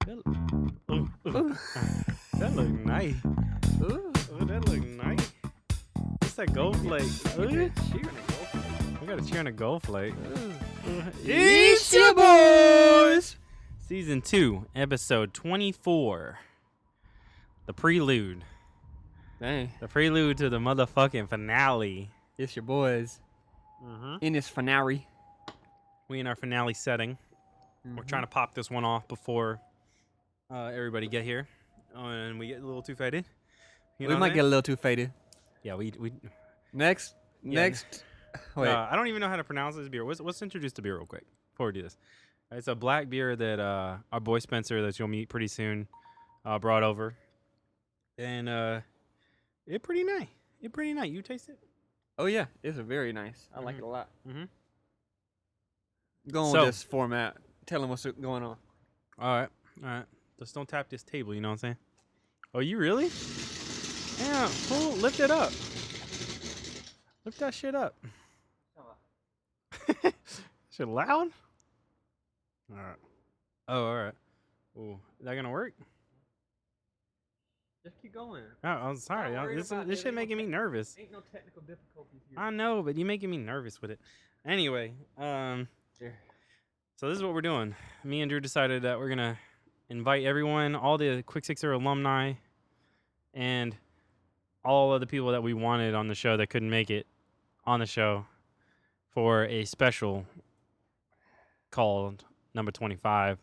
That look nice. Ooh. Oh, that look nice. What's that gold flake? Cheering at Gold Flake. We got a cheer and a gold flake. It's your boys. Season 2, episode 24. The prelude. Dang, The prelude to the motherfucking finale. it's your boys in this finale. We in our finale setting. We're trying to pop this one off before everybody get here. And we get a little too faded. We might get a little too faded. Yeah, we Next. Wait. I don't even know how to pronounce this beer. Let's introduce the beer real quick before we do this. It's a black beer that our boy Spencer, that you'll meet pretty soon, brought over. And it's pretty nice. It's pretty nice. You taste it? Oh yeah, it's a very nice. I like it a lot. Mm-hmm. Going So- with this format. Tell them what's going on. All right. Just don't tap this table, you know what I'm saying? Oh, you really? Yeah, pull, lift it up. Lift that shit up. Shit loud? All right. Oh, all right. Ooh, is that gonna work? Just keep going. Oh, I'm sorry. Don't worry This about this it. shit making me nervous. Ain't no technical difficulties here. I know, but you're making me nervous with it. Anyway, so this is what we're doing. Me and Drew decided that we're gonna invite everyone, all the Quick Sixer alumni, and all of the people that we wanted on the show that couldn't make it on the show for a special called number 25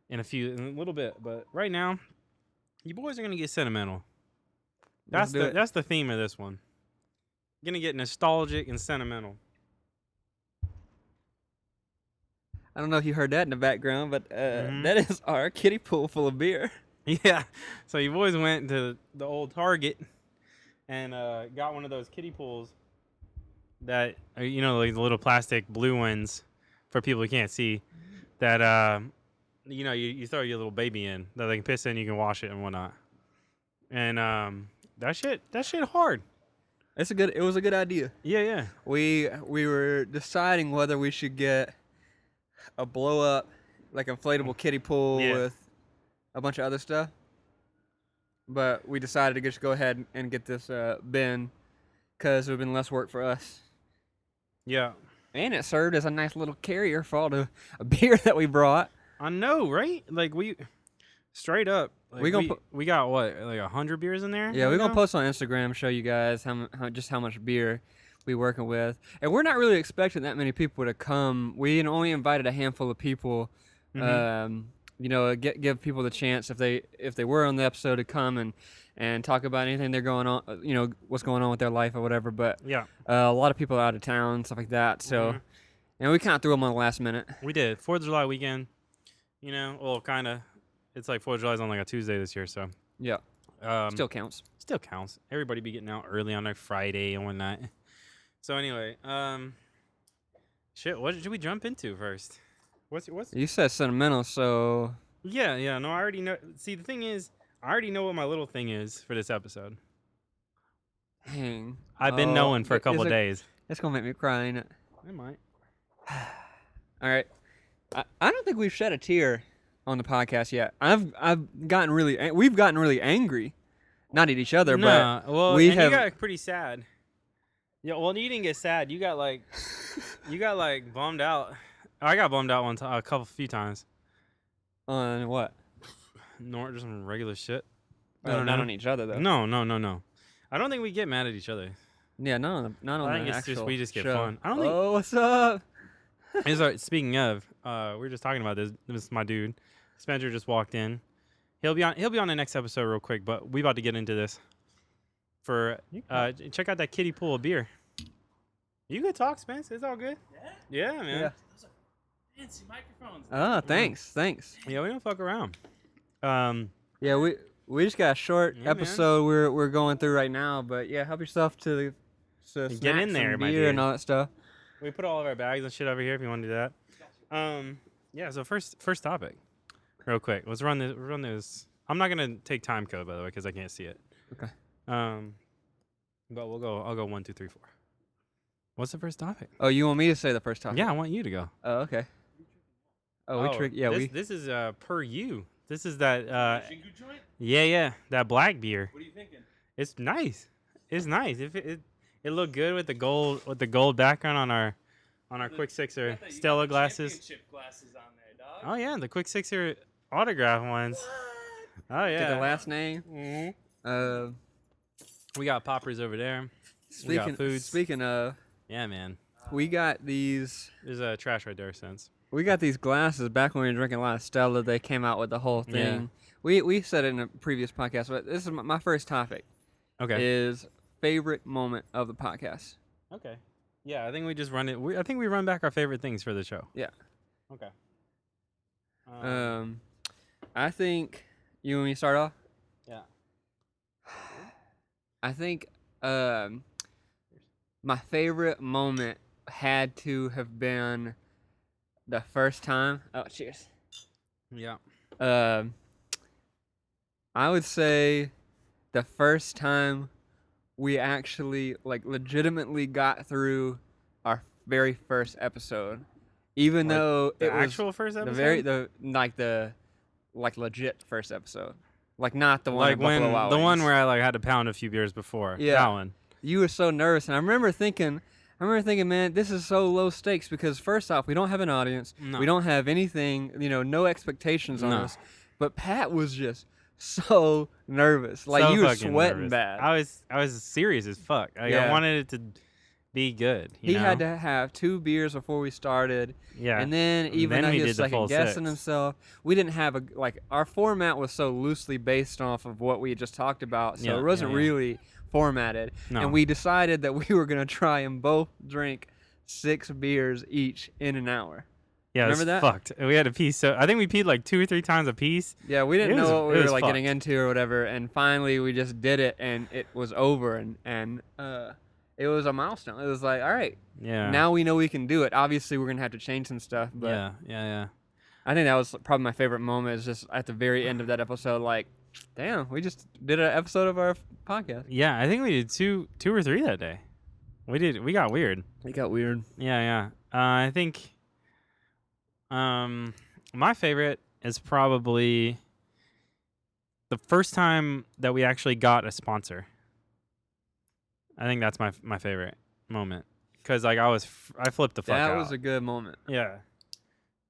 in a little bit. But right now, you boys are gonna get sentimental. Let's do it. That's the theme of this one. Gonna get nostalgic and sentimental. I don't know if you heard that in the background, but Mhm. that is our kiddie pool full of beer. Yeah. So you boys went to the old Target and got one of those kiddie pools that are, like the little plastic blue ones for people who can't see. That you throw your little baby in that they can piss in, you can wash it and whatnot. And that shit hard. It was a good idea. Yeah. We were deciding whether we should get a blow up, like inflatable kiddie pool Yeah. with a bunch of other stuff. But we decided to just go ahead and get this bin because it would have been less work for us. Yeah. And it served as a nice little carrier for all the beer that we brought. I know, right? Like we straight up. Like We gonna we got what, like 100 beers in there? Yeah, right we're gonna now? post on Instagram, show you guys how much beer we working with, and we're not really expecting that many people to come. We only invited a handful of people. Mhm. Give people the chance if they were on the episode to come and talk about anything they're going on, what's going on with their life or whatever. But Yeah, a lot of people are out of town, stuff like that. So, Mhm. and we kind of threw them on the last minute. we did 4th of July weekend. Well, kind of. It's like 4th of July's on like a Tuesday this year, so Yeah, still still counts. counts. Everybody be getting out early on their Friday and whatnot. So anyway, shit. What should we jump into first? What's? You said sentimental, so Yeah. No, I already know. See, the thing is, I already know what my little thing is for this episode. hang. I've been knowing for a couple days. It's gonna make me cry, ain't it? I might. All right. I don't think we've shed a tear on the podcast yet. We've gotten really angry, not at each other, Nah, well, we and have- you got pretty sad. Yeah, well, you didn't get sad. You got like bummed out. I got bummed out a few times. but on what? Just some regular shit. I No, don't not know. on each other though. No. I don't think we get mad at each other. Yeah, not on I the think it's just actual we just get show. fun. I don't think. Oh, what's up? Speaking of, we were just talking about this. This is my dude. Spencer just walked in. He'll be on the next episode real quick, but we about to get into this. Check out that kiddie pool of beer. You could talk, Spence. It's all good. Yeah, man. Yeah. Those are fancy microphones. Oh, thanks. Yeah, we don't fuck around. Yeah, we just got a short Yeah, man. episode we're going through right now, but yeah, help yourself to Get snacks in there, and my beer dude. and all that stuff. We put all of our bags and shit over here if you want to do that. Yeah. So first topic, real quick. Let's run this. I'm not gonna take time code by the way because I can't see it. Okay. But we'll go. I'll go 1, 2, 3, 4. What's the first topic? Oh, you want me to say the first topic? Yeah, I want you to go. Oh, okay. Oh, we trick. Yeah, this is per you This is that. Shinku joint? Yeah, that black beer. What are you thinking? It's nice. It's nice. If it looked good with the gold background on our Quick Sixer You Stella got the glasses. championship glasses on there, dog. Oh yeah, the Quick Sixer autograph ones. Oh Get the yeah. last name. Mhm. We got poppers over there. We got Speaking foods. speaking of, Yeah, man. we got these. There's a trash right there, since. We got these glasses back when we were drinking a lot of Stella. They came out with the whole Yeah. thing. We said it in a previous podcast, but this is my first topic. Okay. Is favorite moment of the podcast. Okay. Yeah, I think we just run it. I think we run back our favorite things for the show. Yeah. Okay. I think you want me to start off? Yeah. I think my favorite moment had to have been the first time. Oh, cheers. Yeah. I would say the first time we actually legitimately got through our very first episode, even Like though The it was actual first episode. the legit first episode, not the one like at when Buffalo Wild the one Wings. where I had to pound a few beers before. Yeah. That one. You were so nervous, and I remember thinking, man, this is so low stakes because first off, we don't have an audience, No. we don't have anything, no expectations on No. us. But Pat was just so nervous, So you were fucking sweating nervous. bad. I was serious as fuck. Like, Yeah. I wanted it to be good. He You know? had to have 2 beers before we started, Yeah. and then even then though we he was did the second full guessing 6. himself, we didn't have our format was so loosely based off of what we had just talked about, so Yeah, it wasn't yeah, yeah. really formatted. No. And we decided that we were gonna try and both drink 6 beers each in an hour. Yeah, it was remember that? fucked. We had to pee. So I think we peed like 2 or 3 times a piece. Yeah, we didn't It was- know what it we was were getting fucked. into or whatever, and finally we just did it, and it was over, and it was a milestone. It was like, all right, Yeah. now we know we can do it. Obviously, we're gonna have to change some stuff, but Yeah. I think that was probably my favorite moment. Is just at the very end of that episode, damn, we just did an episode of our podcast. Yeah, I think we did two or 3 that day. We got weird. It got weird. Yeah. I think my favorite is probably the first time that we actually got a sponsor. I think that's my favorite moment, cuz I flipped the fuck out. That was a good moment. Yeah.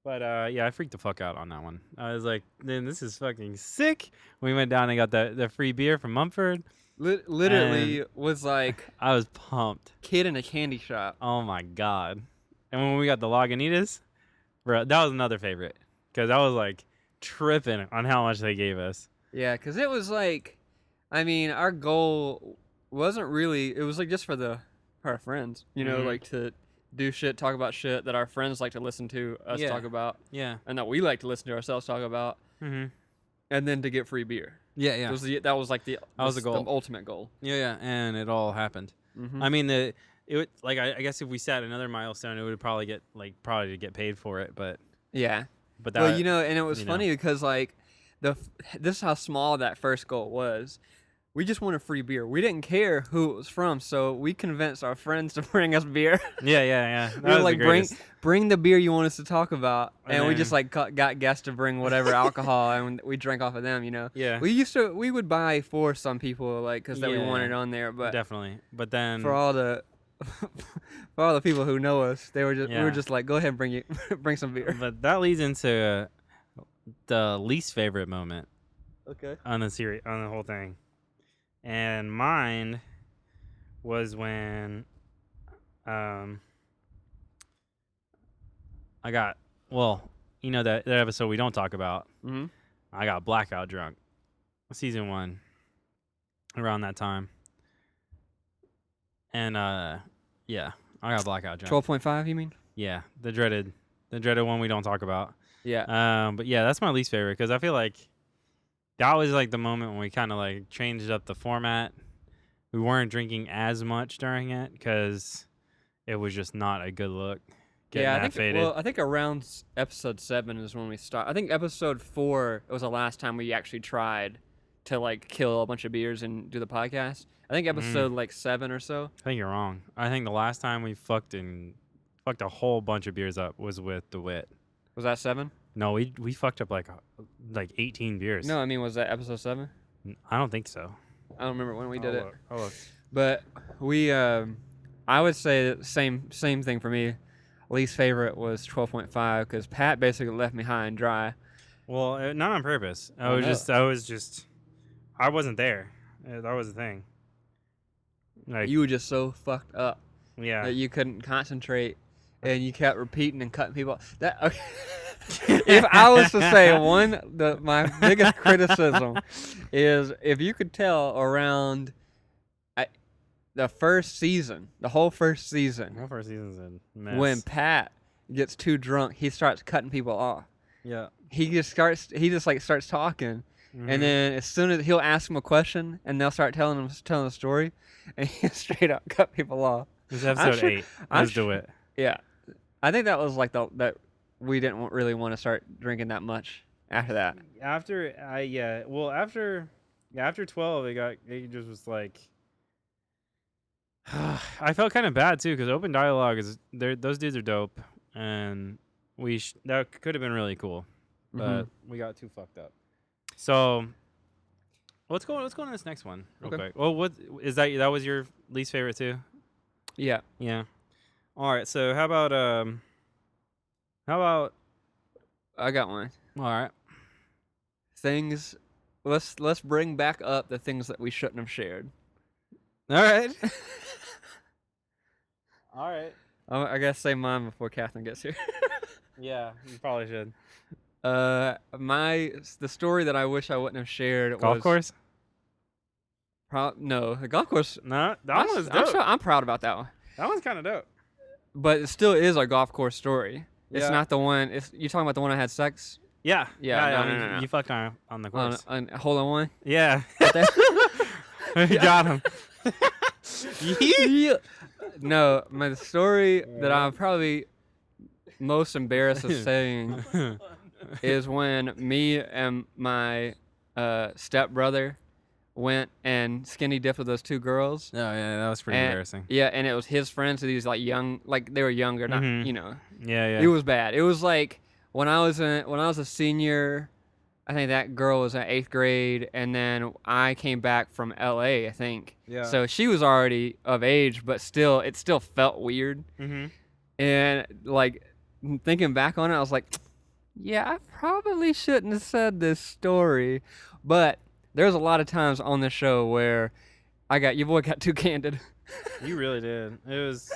But yeah, I freaked the fuck out on that one. I was like, "Man, this is fucking sick." We went down and got the free beer from Mumford. Literally was like I was pumped. kid in a candy shop. Oh my god. And when we got the Lagunitas, bro, that was another favorite, cuz I was like tripping on how much they gave us. Yeah, because it was our goal wasn't really, it was just for our friends, Mhm. to do shit, talk about shit that our friends like to listen to us Yeah. talk about, Yeah. and that we like to listen to ourselves talk about, Mhm. and then to get free beer. Yeah, That was that was the goal. the ultimate goal. Yeah, and it all happened. Mm-hmm. I mean, it would I guess if we set another milestone, it would probably get paid for it, but Yeah. that Well, and it was you know. funny because this is how small that first goal was. We just wanted free beer. We didn't care who it was from, so we convinced our friends to bring us beer. Yeah. That We were was like, the greatest. bring the beer you want us to talk about, and we just then- got guests to bring whatever alcohol, and we drank off of them. Yeah. We would buy for some people because that we Yeah. wanted on there, but Definitely. But then for all the for all the people who know us, we were Yeah. just like, go ahead and bring some beer. but that leads into the least favorite moment Okay. on the whole thing. And mine was when I got that episode we don't talk about. Mm-hmm. I got blackout drunk. Season 1 around that time. And yeah, I got blackout drunk. 12.5, you mean? Yeah, the dreaded one we don't talk about. Yeah. But yeah, that's my least favorite because I feel like that was like the moment when we kind of changed up the format. We weren't drinking as much during it because it was just not a good look. Getting Yeah, that faded. I think around episode 7 is when we start. I think episode 4 was the last time we actually tried to kill a bunch of beers and do the podcast. I think episode 7 or so. I think you're wrong. I think the last time we fucked a whole bunch of beers up was with DeWitt. Was that 7? No, we fucked up like 18 beers. No, I mean, was that episode 7? I don't think so. I don't remember when we did it. I'll look. But we, I would say that same thing for me. Least favorite was 12.5 because Pat basically left me high and dry. Well, not on purpose. I know. wasn't there. That was the thing. Like, You were just so fucked up yeah. that you couldn't concentrate, and you kept repeating and cutting people. If I was to say my biggest criticism is if you could tell around the first season, the whole first season, My first season's a mess. when Pat gets too drunk, he starts cutting people off. Yeah. He just starts talking, Mhm. and then as soon as he'll ask him a question, and they'll start telling the story, and he straight up cut people off. This is episode sure- 8. I'm Let's do it. Yeah, I think that was like that we didn't really want to start drinking that much after that. After 12 it just was like I felt kind of bad too because Open Dialogue those dudes are dope and that could have been really cool, but we got too fucked up. So let's go on this next one real Okay. quick. Well, what is that was your least favorite too? Yeah. Yeah. All right, so how about I got one. all right. Things. Let's bring back up the things that we shouldn't have shared. All right. All right. I gotta say mine before Catherine gets here. Yeah, you probably should. The story that I wish I wouldn't have shared Golf was course? No, the golf course. No, that one was dope. I'm proud about that one, That one's kind of dope. but it still is a golf course story. It's Yeah. not the one. You're talking about the one I had sex Yeah. Yeah, no, you, no, no. you fucked on the on, course. on hole in one. Yeah. Right there. You got him. Yeah. No, my story that I'm probably most embarrassed of saying is when me and my stepbrother went and skinny dipped with those 2 girls. Oh yeah, that was pretty And- embarrassing. Yeah, and it was his friends, so these like young, like they were younger, not Mhm. you know. Yeah. It was bad. It was like when I was a senior, I think that girl was in 8th grade, and then I came back from LA, I think. Yeah. So she was already of age, but still, it still felt weird. Mm-hmm. And like thinking back on it, I was like, yeah, I probably shouldn't have said this story. But there's a lot of times on this show where your boy got too candid. You really did. It was.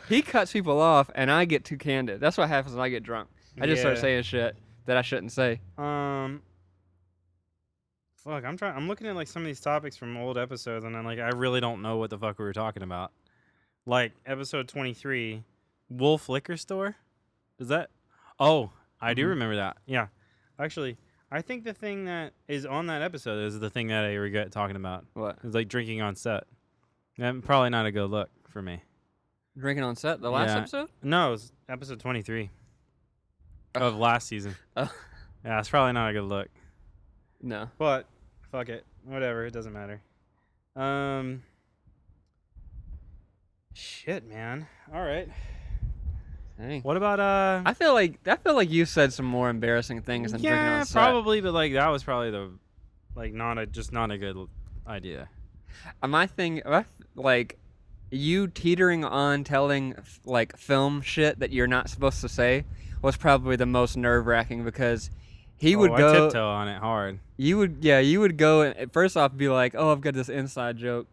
He cuts people off, and I get too candid. That's what happens when I get drunk. I just start Yeah. saying shit that I shouldn't say. Fuck, I'm looking at like some of these topics from old episodes, and I really don't know what the fuck we were talking about. Like episode 23, Wolf Liquor Store. Is that? Oh, I do Mhm. remember that. Yeah, actually, I think the thing that is on that episode is the thing that I regret talking about. What? It's like drinking on set. That's probably not a good look for me. Drinking on set? The last Yeah. episode? No, it was episode 23 of last season. Oh. Yeah, it's probably not a good look. No. But fuck it, whatever. It doesn't matter. Shit, man. All right. Dang. What about I feel like you said some more embarrassing things than drinking yeah, on set. probably, but like that was probably the not a good idea. My thing, like you teetering on telling like film shit that you're not supposed to say was probably the most nerve-wracking because he would I go. tiptoe on it hard. You would go and first off be like, "Oh, I've got this inside joke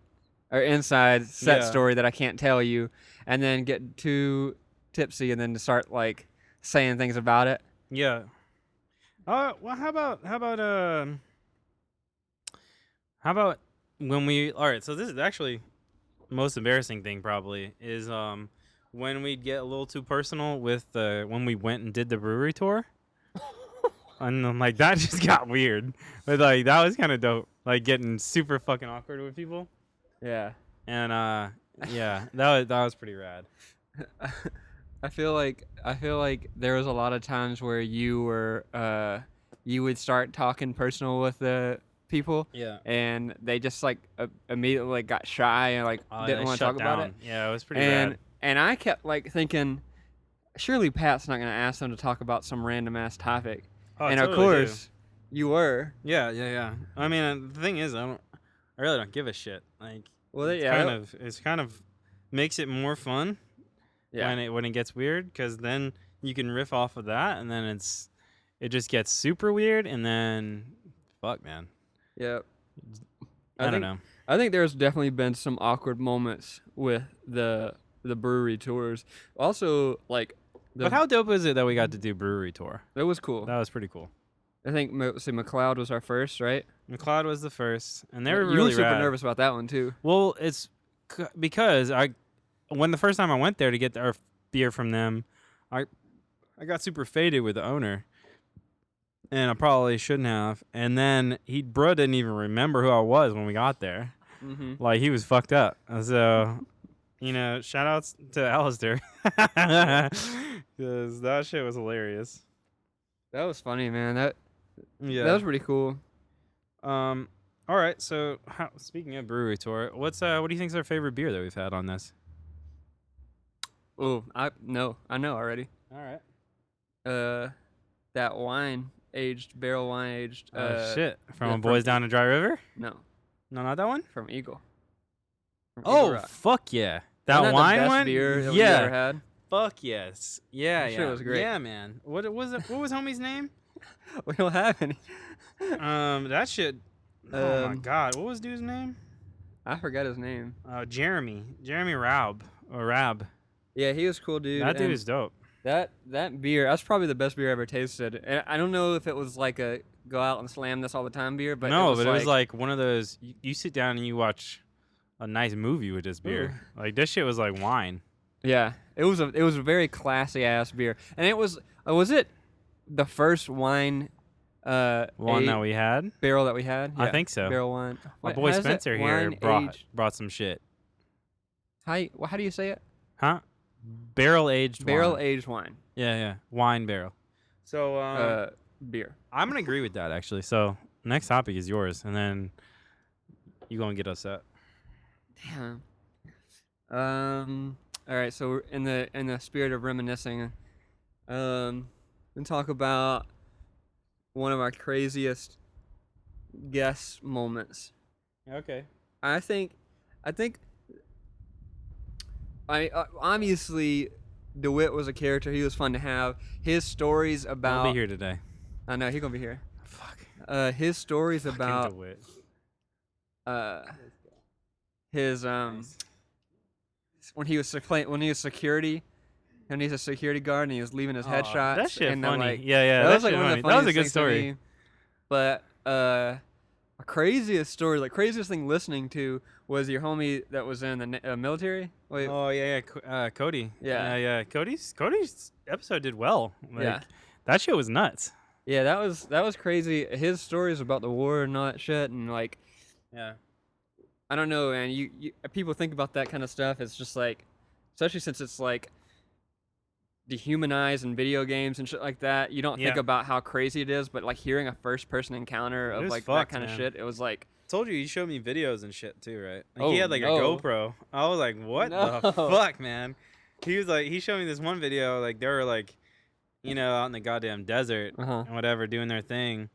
or inside set Yeah. story that I can't tell you," and then get too tipsy and then start like saying things about it. Yeah. Well, how about when we? All right. So this is actually the most embarrassing thing probably is when we get a little too personal with when we went and did the brewery tour. And I'm like that just got weird, but like that was kind of dope. Like getting super fucking awkward with people, Yeah. and yeah, that was pretty rad. I feel like there was a lot of times where you would start talking personal with the people Yeah, and they just like immediately like got shy and like didn't want to talk about it. Yeah, it was pretty And rad. and I kept like thinking surely Pat's not gonna ask them to talk about some random ass topic. Oh, I And of totally do. course, you were. Yeah, yeah, yeah. I mean, the thing is, I really don't give a shit. Like, Well, it's yeah, kind of makes it more fun yeah, when it gets weird, because then you can riff off of that, and then it just gets super weird, and then fuck, man. yeah. I don't think, know. I think there's definitely been some awkward moments with the brewery tours. Also, like, But how dope is it that we got to do brewery tour? that was cool. That was pretty cool. I think McLeod was our first, right? McLeod was the first, and they were You really were super rad. nervous about that one too. Well, it's because when the first time I went there to get our beer from them, I got super faded with the owner, and I probably shouldn't have. And then bro didn't even remember who I was when we got there. Mm-hmm. Like, he was fucked up. So, shout outs to Alistair, because that shit was hilarious. That was funny, man. That Yeah. was pretty cool. All right. So, speaking of brewery tour, what do you think is our favorite beer that we've had on this? Oh, I know already. All right. That barrel wine aged. Oh shit! From yeah, a Boys Down to Dry River? No, No, not that one. from Eagle. From Eagle Oh Rock. fuck yeah! Isn't That the wine best one. beer that we've Yeah. ever had? Fuck yes. Yeah. That Yeah. shit was great. Yeah, man. What was it? What was homie's name? We don't have any. That shit. Oh my Um, god. What was dude's name? I forgot his name. Jeremy. Jeremy Raub or Rab. Yeah, he was cool, dude. That dude and is dope. that beer. That's probably the best beer I ever tasted. And I don't know if it was like a go out and slam this all the time beer, but No, it was but it was like one of those. You sit down and you watch a nice movie with this beer. Like, this shit was like wine. yeah, it was a very classy ass beer, and it was it the first wine One that we had. barrel that we had? I Yeah, think so. barrel wine. My What- boy how does it- Spencer here wine aged- brought some shit. How do you say it? Huh? Barrel aged Barrel wine. aged wine. Yeah, yeah. Wine barrel. So Beer. I'm gonna agree with that, actually. So next topic is yours, and then you gonna get us up. Damn. All right. So we're in the spirit of reminiscing, and talk about one of our craziest guest moments. Okay. I think, obviously, DeWitt was a character. He was fun to have. His stories about. I'll be here today. I know he's gonna be here. Fuck. His stories Fucking about DeWitt. his when he was security, and he's a security guard and he was leaving his headshots. That shit and funny. Like, Yeah, yeah. that was shit like one of funny. the That was a funniest good things to story. me. But a craziest story, like craziest thing listening to was your homie that was in the military. Wait, Oh yeah, yeah. Cody. Yeah. Yeah. Cody's episode did well. Like, Yeah. That shit was nuts. yeah, that was crazy. His stories about the war and all that shit, and like Yeah. I don't know, man. You people think about that kind of stuff. It's just like, especially since it's like dehumanized in video games and shit like that. You don't think Yeah. about how crazy it is, but like hearing a first-person encounter of was like fucked, that kind of man. shit, it was like, Told you, he showed me videos and shit too, right? Like, Oh, he had like no. a GoPro. I was like, what the No. fuck, man? He showed me this one video, like they were like, out in the goddamn desert uh-huh. and whatever, doing their thing.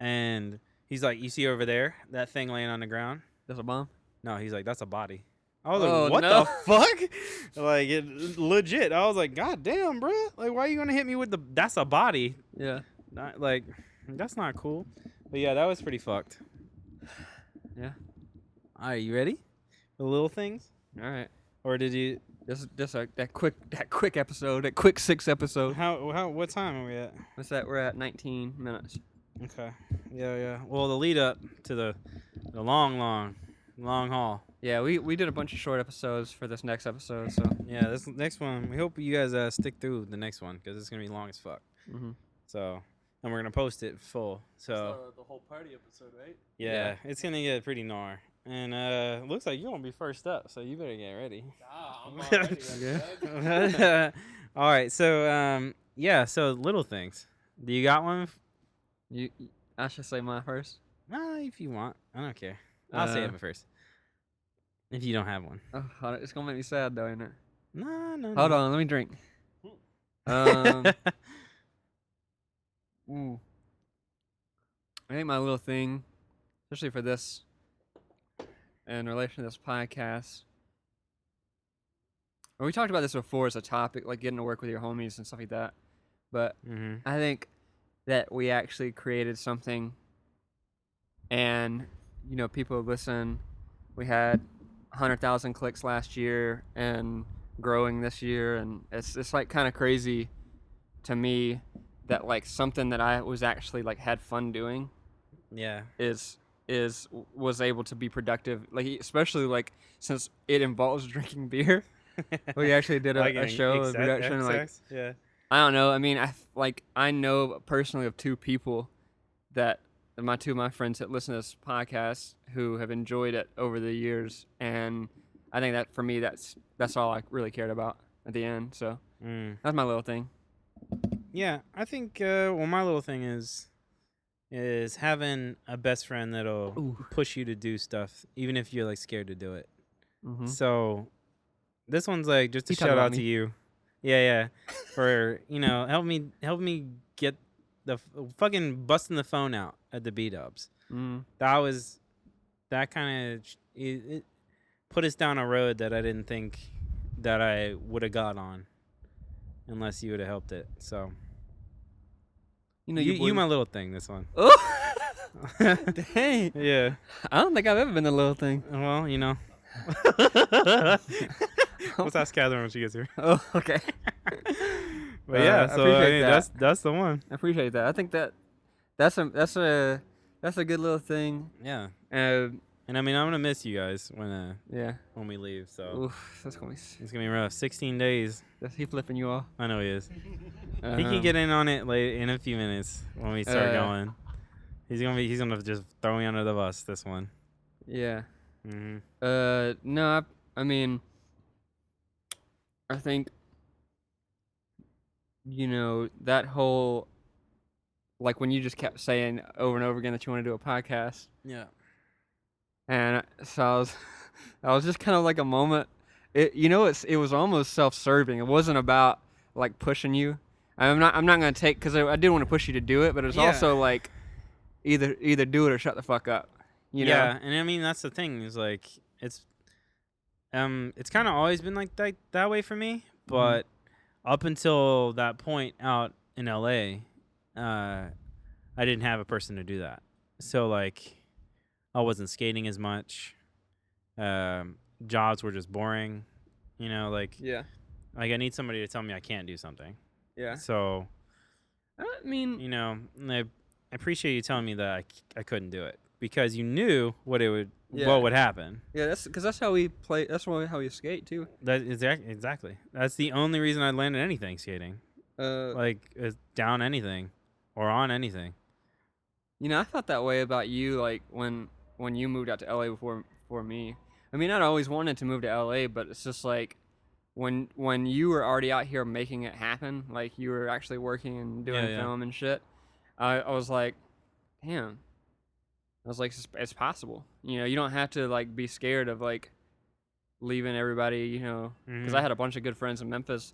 And he's like, you see over there, that thing laying on the ground? There's a bomb. No, he's like, that's a body. I was Oh, like, what no. the fuck? Like, legit. I was like, god damn, bro. Like, why are you gonna hit me with that's a body? Yeah. Not, like, that's not cool. But yeah, that was pretty fucked. Yeah. All right, you ready? The little things? All right. Or did you? That quick episode, that quick 6 episode. What time are we at? What's that? We're at 19 minutes. Okay. Yeah. Well, the lead up to the long haul. Yeah, we did a bunch of short episodes for this next episode, so. Yeah, this next one, we hope you guys stick through the next one because it's gonna be long as fuck. Mhm. So, and we're gonna post it full. So the whole party episode, right? yeah, it's gonna get pretty gnar. And it looks like you're gonna be first up, so you better get ready. Ah, I'm already ready, Doug. All right, so yeah, so little things. Do you got one? I should say mine first. If you want, I don't care. I'll say Uh, it first. If you don't have one. Oh, it's gonna make me sad though, ain't it? No. Hold on, let me drink. Ooh. I think my little thing, especially for this, in relation to this podcast, well, we talked about this before as a topic, like getting to work with your homies and stuff like that. But Mm-hmm. I think that we actually created something, and people listen. We had 100,000 clicks last year, and growing this year, and it's like kind of crazy to me that like something that I was actually like had fun doing Yeah. was able to be productive, like especially like since it involves drinking beer. We actually did Like a an show of production. Like execs? Yeah. I don't know. I mean, I know personally of two people that two of my friends that listen to this podcast who have enjoyed it over the years, and I think that for me that's all I really cared about at the end. So that's my little thing. Yeah, I think my little thing is having a best friend that'll Ooh. push you to do stuff even if you're like scared to do it. Mm-hmm. So this one's like just a You talking shout about out to me? you. Yeah. For, help me get the fucking busting the phone out at the B-dubs. Mm. That kind of it put us down a road that I didn't think that I would have got on unless you would have helped it. So you my little thing, this one. Oh, dang! Yeah. I don't think I've ever been the little thing. Well, let's ask Catherine when she gets here. Oh, okay. But yeah, I so appreciate that. that's the one. I appreciate that. I think that's a good little thing. Yeah. Uh, And I mean, I'm gonna miss you guys when yeah. we leave. So Oof, that's gonna be. it's gonna be rough. 16 days. Is he flipping you off? I know he is. He can get in on it late in a few minutes when we start going. He's gonna just throw me under the bus this one. Yeah. Mm-hmm. No, I mean, I think that whole, like when you just kept saying over and over again that you want to do a podcast, Yeah. and so I was just kind of like a moment. It was almost self-serving. It wasn't about like pushing you. I'm not gonna take, because I did want to push you to do it, but it was also like either do it or shut the fuck up. Yeah, and I mean that's the thing is like it's kind of always been like that way for me, but up until that point out in LA, I didn't have a person to do that. So like I wasn't skating as much. Jobs were just boring, like Yeah. I need somebody to tell me I can't do something. Yeah. So I mean, I appreciate you telling me that I couldn't do it because you knew what would happen. yeah, that's how we play. That's how we skate too. That is exactly. That's the only reason I landed anything skating. Like down anything or on anything. I felt that way about you, like when you moved out to LA before me. I mean, I'd always wanted to move to LA, but it's just like when you were already out here making it happen, like you were actually working and doing film and shit. I was like, damn. I was like, it's possible. You don't have to like be scared of like leaving everybody. Because I had a bunch of good friends in Memphis,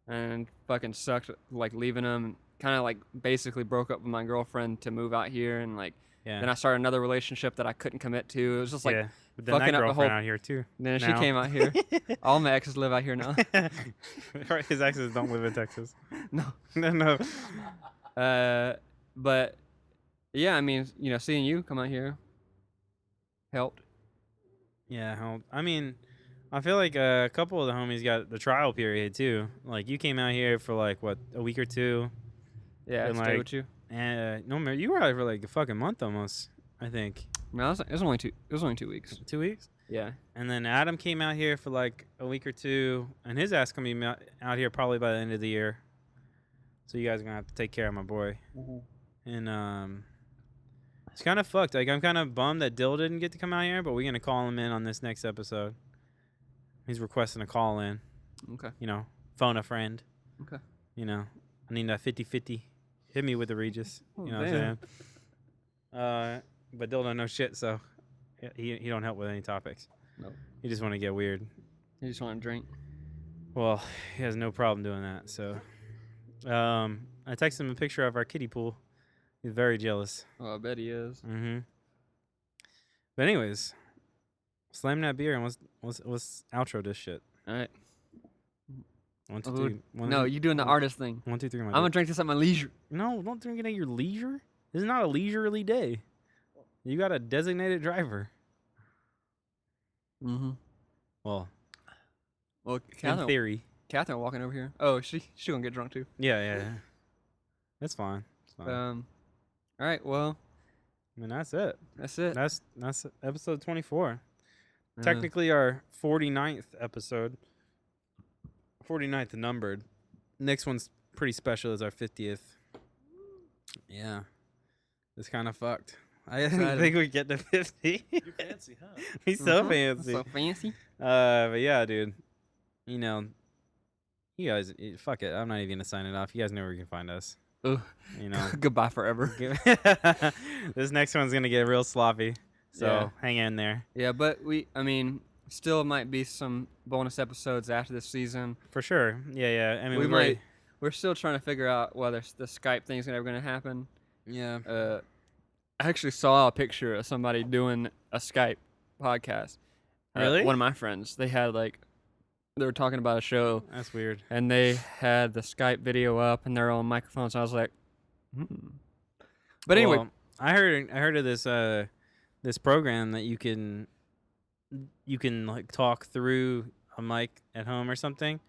and fucking sucked like leaving them. Kind of like basically broke up with my girlfriend to move out here, and like then I started another relationship that I couldn't commit to. It was just like but then fucking that up the girlfriend whole. out here too. Then she now. came out here. All my exes live out here now. His exes don't live in Texas. No. No. But yeah, I mean, seeing you come out here helped. Yeah, I mean, I feel like a couple of the homies got the trial period too. Like you came out here for like what, a week or two. Yeah, And, stay like, with you. And no, man, you were out for like a fucking month almost. I think No, it was only 2 weeks. 2 weeks. Yeah. And then Adam came out here for like a week or two, and his ass gonna be out here probably by the end of the year. So you guys are gonna have to take care of my boy. And it's kind of fucked. Like I'm kind of bummed that Dill didn't get to come out here, but we're gonna call him in on this next episode. He's requesting a call in. Okay. Phone a friend. Okay. I need that 50-50. Hit me with the Regis. Oh, What I'm saying? But Dill don't know shit, so he don't help with any topics. No. He just want to get weird. You just want to drink. Well, he has no problem doing that, so I texted him a picture of our kiddie pool. He's very jealous. Oh, I bet he is. Mm-hmm. But anyways, slam that beer and let's outro this shit. All right. 1, 2, Oh, 3. No, you doing the artist thing. 1, 2, 3. I'm gonna drink this at my leisure. No, don't drink it at your leisure. This is not a leisurely day. You got a designated driver. Mm-hmm. Well, Well, in theory. Catherine walking over here. Oh, she gonna get drunk too. Yeah. That's fine. It's fine. All right. Well, I mean, that's it. that's it. That's episode 24. Uh, Technically our 49th episode. 49th numbered. Next one's pretty special as our 50th. Yeah. It's kind of fucked. I didn't Excited. think we'd get to 50. You fancy, huh? He's so Mhm. fancy. So fancy. But yeah, dude. You know, you guys, fuck it. I'm not even gonna sign it off. You guys know where you can find us. Ugh. You know, Goodbye forever. this next one's gonna get real sloppy. So Yeah. hang in there Yeah, but I mean, still might be some bonus episodes after this season. for sure. Yeah. I mean, We we've already- might. We're still trying to figure out whether the Skype thing's ever gonna happen. Yeah. I actually saw a picture of somebody doing a Skype podcast. Really? One of my friends. They had they were talking about a show, That's weird. and they had the Skype video up and their own microphones. I was like, But anyway, Well, I heard of this this program that you can like talk through a mic at home or something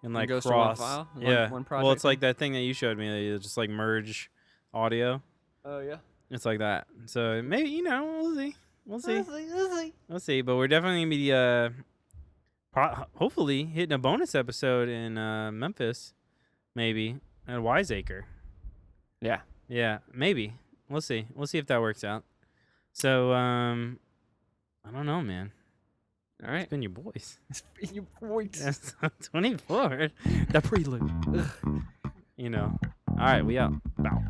and like goes to one cross. file? One- Yeah. one well, it's project like that thing that you showed me that you just like merge audio. oh yeah. It's like that. So maybe we'll see. We'll see. But we're definitely gonna be hopefully hitting a bonus episode in Memphis, maybe at Wiseacre. Yeah. Yeah, maybe. We'll see. We'll see if that works out. So I don't know, man. All right. It's been your boys. You points. That's 24. The prelude. All right, we out. Bow.